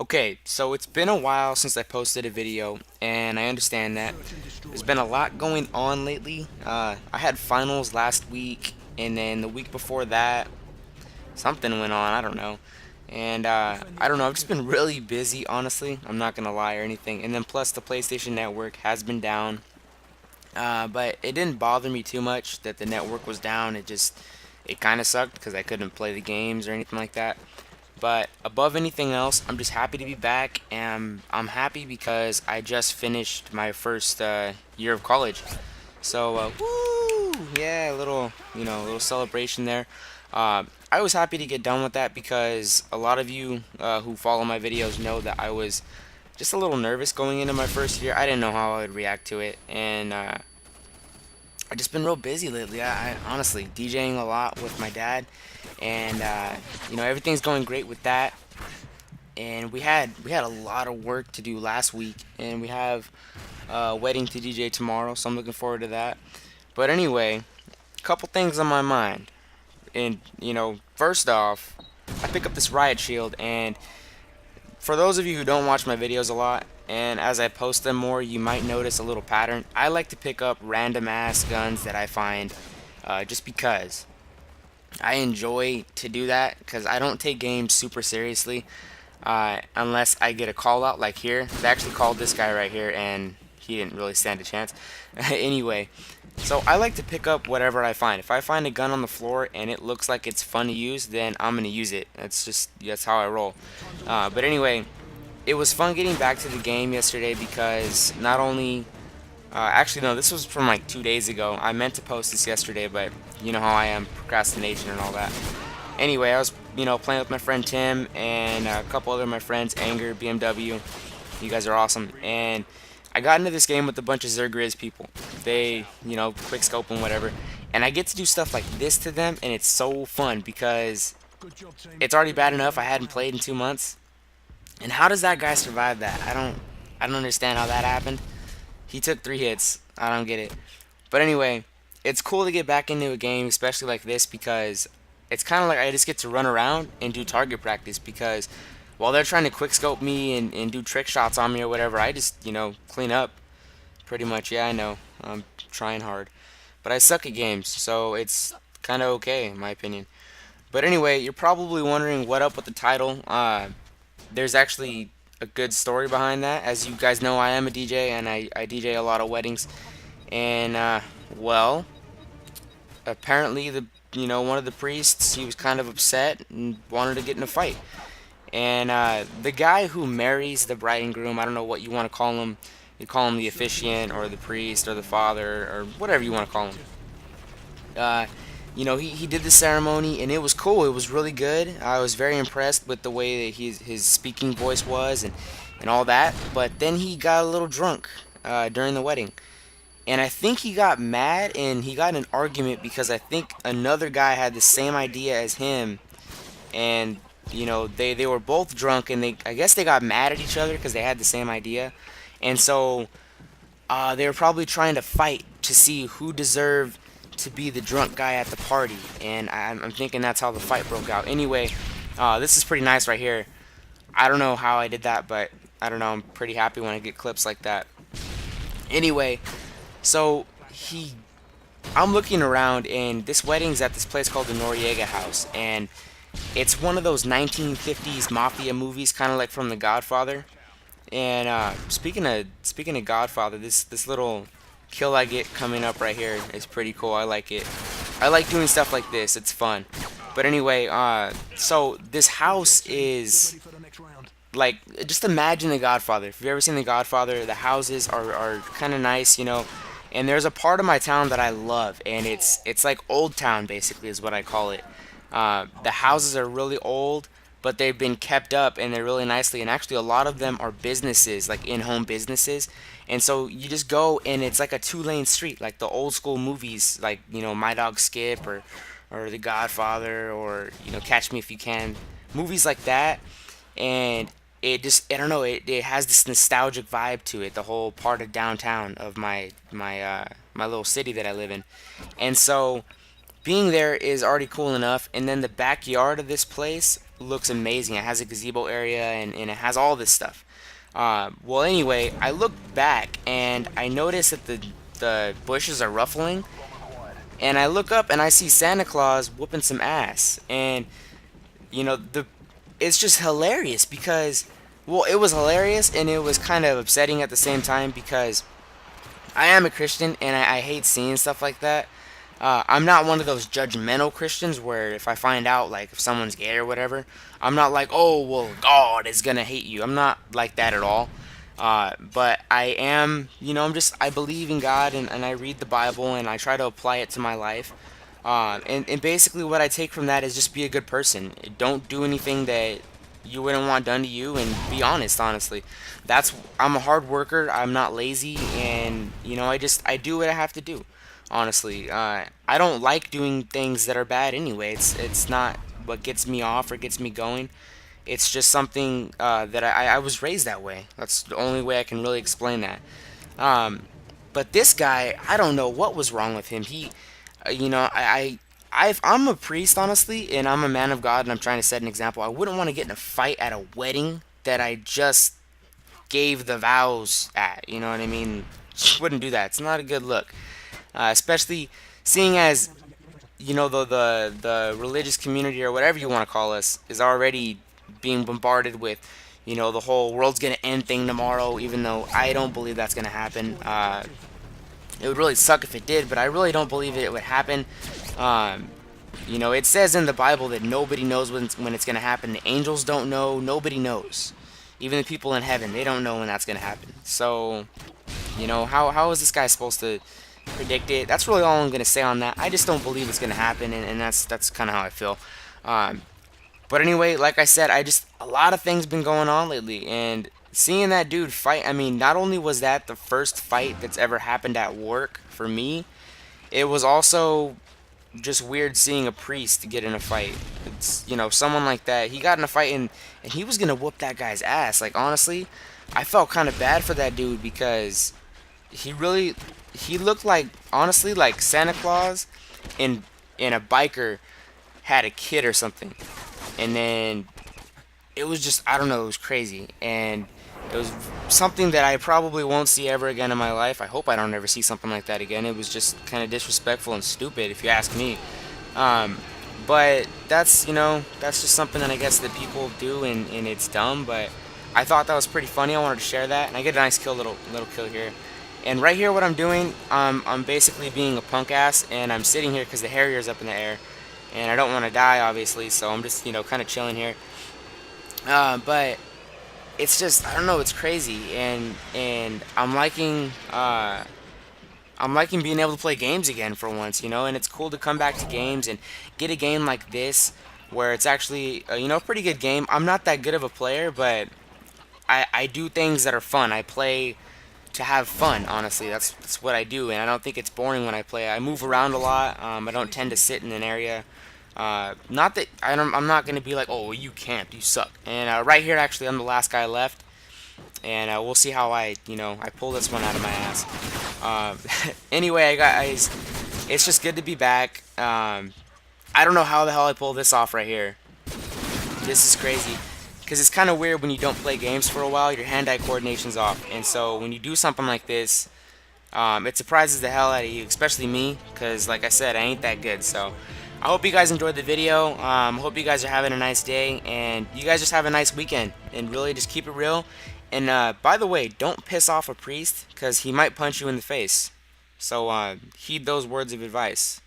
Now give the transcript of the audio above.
Okay, so it's been a while since I posted a video, and I understand that there's been a lot going on lately. I had finals last week, and then the week before that, something went on, I don't know. And I don't know, I've just been really busy, honestly. I'm not gonna lie or anything. And then plus, the PlayStation Network has been down. But it didn't bother me too much that the network was down. It kind of sucked because I couldn't play the games or anything like that. But above anything else, I'm just happy to be back, and I'm happy because I just finished my first year of college. So, woo! Yeah, a little, a little celebration there. I was happy to get done with that because a lot of you who follow my videos know that I was just a little nervous going into my first year. I didn't know how I would react to it, and I've just been real busy lately. I honestly DJing a lot with my dad, and everything's going great with that. And we had a lot of work to do last week, and we have a wedding to DJ tomorrow, so I'm looking forward to that. But anyway, a couple things on my mind, and first off, I pick up this riot shield, and for those of you who don't watch my videos a lot, and as I post them more, you might notice a little pattern. I like to pick up random ass guns that I find, just because I enjoy to do that. Because I don't take games super seriously, unless I get a call out like here. They actually called this guy right here, and he didn't really stand a chance. Anyway, so I like to pick up whatever I find. If I find a gun on the floor and it looks like it's fun to use, then I'm gonna use it. That's how I roll. But anyway, it was fun getting back to the game yesterday because not only actually no, this was from like 2 days ago. I meant to post this yesterday, but you know how I am, procrastination and all that. Anyway, I was playing with my friend Tim and a couple other of my friends, Anger, BMW. You guys are awesome. And I got into this game with a bunch of Zergriz people. They, quick scope and whatever. And I get to do stuff like this to them, and it's so fun because it's already bad enough I hadn't played in 2 months. And how does that guy survive that? I don't understand how that happened. He took 3 hits. I don't get it. But anyway, it's cool to get back into a game, especially like this, because it's kind of like I just get to run around and do target practice. Because while they're trying to quick scope me and do trick shots on me or whatever, I just, clean up pretty much. Yeah, I know. I'm trying hard. But I suck at games, so it's kind of okay, in my opinion. But anyway, you're probably wondering what up with the title. There's actually a good story behind that. As you guys know, I am a DJ, and I DJ a lot of weddings. And well, apparently one of the priests, he was kind of upset and wanted to get in a fight. And the guy who marries the bride and groom, I don't know what you want to call him. You call him the officiant or the priest or the father or whatever you want to call him. Uh, he did the ceremony, and it was cool. It was really good. I was very impressed with the way that his speaking voice was and all that. But then he got a little drunk during the wedding. And I think he got mad and he got in an argument because I think another guy had the same idea as him. And, they were both drunk, and I guess they got mad at each other because they had the same idea. And so they were probably trying to fight to see who deserved to be the drunk guy at the party, and I'm thinking that's how the fight broke out. Anyway, this is pretty nice right here. I don't know how I did that, but I don't know. I'm pretty happy when I get clips like that. Anyway, so I'm looking around, and this wedding's at this place called the Noriega House, and it's one of those 1950s mafia movies, kind of like from The Godfather. And speaking of Godfather, this little kill I get coming up right here is pretty cool. I like it. I like doing stuff like this. It's fun. But anyway, so this house is like, just imagine The Godfather. If you've ever seen The Godfather, the houses are kind of nice, And there's a part of my town that I love, and it's like Old Town basically is what I call it. The houses are really old, but they've been kept up and they're really nicely. And actually, a lot of them are businesses, like in-home businesses. And so you just go, and it's like a two-lane street, like the old school movies, like My Dog Skip or The Godfather or Catch Me If You Can, movies like that. And I don't know, it has this nostalgic vibe to it, the whole part of downtown of my little city that I live in. And so being there is already cool enough, and then the backyard of this place, looks amazing. It has a gazebo area, and it has all this stuff. Well, anyway, I looked back and I noticed that the bushes are ruffling, and I look up and I see Santa Claus whooping some ass, and the it's just hilarious because, well, it was hilarious and it was kind of upsetting at the same time because I am a Christian and I hate seeing stuff like that. I'm not one of those judgmental Christians where if I find out like if someone's gay or whatever, I'm not like, oh well, God is gonna hate you. I'm not like that at all. But I am, I believe in God, and I read the Bible and I try to apply it to my life. And basically, what I take from that is just be a good person. Don't do anything that you wouldn't want done to you, and be honest. Honestly, I'm a hard worker. I'm not lazy, and I do what I have to do. Honestly, I don't like doing things that are bad anyway. It's not what gets me off or gets me going. It's just something that I was raised that way. That's the only way I can really explain that. Um, but this guy, I don't know what was wrong with him. He, I'm a priest, honestly, and I'm a man of God, and I'm trying to set an example. I wouldn't want to get in a fight at a wedding that I just gave the vows at. You know what I mean? Wouldn't do that. It's not a good look, especially seeing as the religious community or whatever you want to call us is already being bombarded with the whole world's gonna end thing tomorrow. Even though I don't believe that's gonna happen. It would really suck if it did, but I really don't believe it would happen. Um, it says in the Bible that nobody knows when it's going to happen. The angels don't know. Nobody knows. Even the people in heaven, they don't know when that's going to happen. So, how is this guy supposed to predict it? That's really all I'm going to say on that. I just don't believe it's going to happen, and that's kind of how I feel. Um, but anyway, like I said, a lot of things been going on lately, and seeing that dude fight, I mean, not only was that the first fight that's ever happened at work for me, it was also just weird seeing a priest get in a fight. It's, someone like that. He got in a fight and he was going to whoop that guy's ass. Like, honestly, I felt kind of bad for that dude because he looked like, honestly, like Santa Claus in a biker had a kid or something. And then it was just, I don't know, it was crazy. And it was something that I probably won't see ever again in my life. I hope I don't ever see something like that again. It was just kind of disrespectful and stupid, if you ask me. Um, but that's just something that I guess that people do, and it's dumb. But I thought that was pretty funny. I wanted to share that, and I get a nice kill, little kill here. And right here, what I'm doing, I'm basically being a punk ass, and I'm sitting here because the Harrier's up in the air, and I don't want to die, obviously. So I'm just kind of chilling here. But it's just, I don't know, it's crazy, and I'm liking being able to play games again for once, and it's cool to come back to games and get a game like this where it's actually a pretty good game. I'm not that good of a player, but I do things that are fun. I play to have fun, honestly. That's what I do, and I don't think it's boring when I play. I move around a lot. I don't tend to sit in an area. Not that I'm not gonna be like, oh, well, you camped, you suck. And right here, actually, I'm the last guy left, and we'll see how I pull this one out of my ass. Anyway, guys, it's just good to be back. I don't know how the hell I pulled this off right here. This is crazy. Because it's kind of weird when you don't play games for a while, your hand-eye coordination's off. And so when you do something like this, it surprises the hell out of you, especially me, because like I said, I ain't that good. So I hope you guys enjoyed the video. Hope you guys are having a nice day, and you guys just have a nice weekend. And really just keep it real. And by the way, don't piss off a priest, because he might punch you in the face. So heed those words of advice.